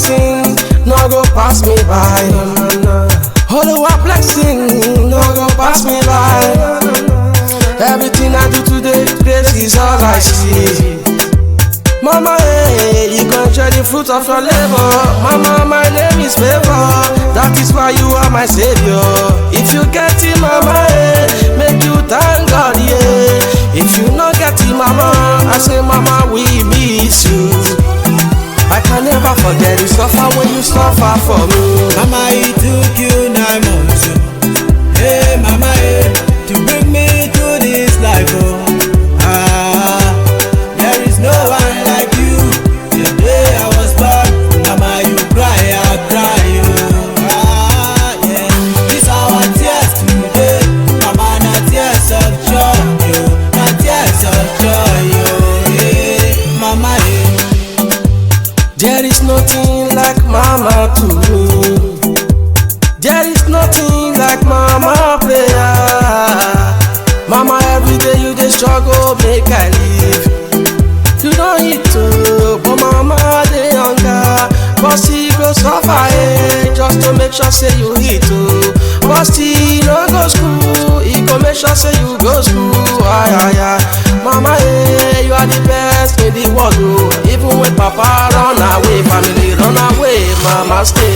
blessing, no go pass me by. Oluwa blessing, no go pass me by. Everything I do today, grace is all I see. Mama, hey, you can share the fruit of your labor. Mama, my name is Favor. That is why you are my savior. If you get it, mama, hey, make you thank God, yeah. If you not get it, mama, I say, mama, we miss you. I can never forget you suffer when you suffer for me. Mama, it took you 9 months. Hey, mama, hey, to bring me to this life, oh. There is no one like you. The day I was born, mama, you cry, I cry, oh. Yeah. These are our tears today, mama, not tears of joy, yo. Not tears of joy, yo. Yeah. Mama, yeah. There is nothing like mama to me. There is nothing like mama prayer. Mama, every day you dey struggle, make I live. You don't eat too, but mama dey hunger. But still go suffer, eh, just to make sure say you eat too. But still no go school, he go make sure say you go school. Mama, eh, you are the best in the world, oh. Even when papa run away, family run away, mama stay.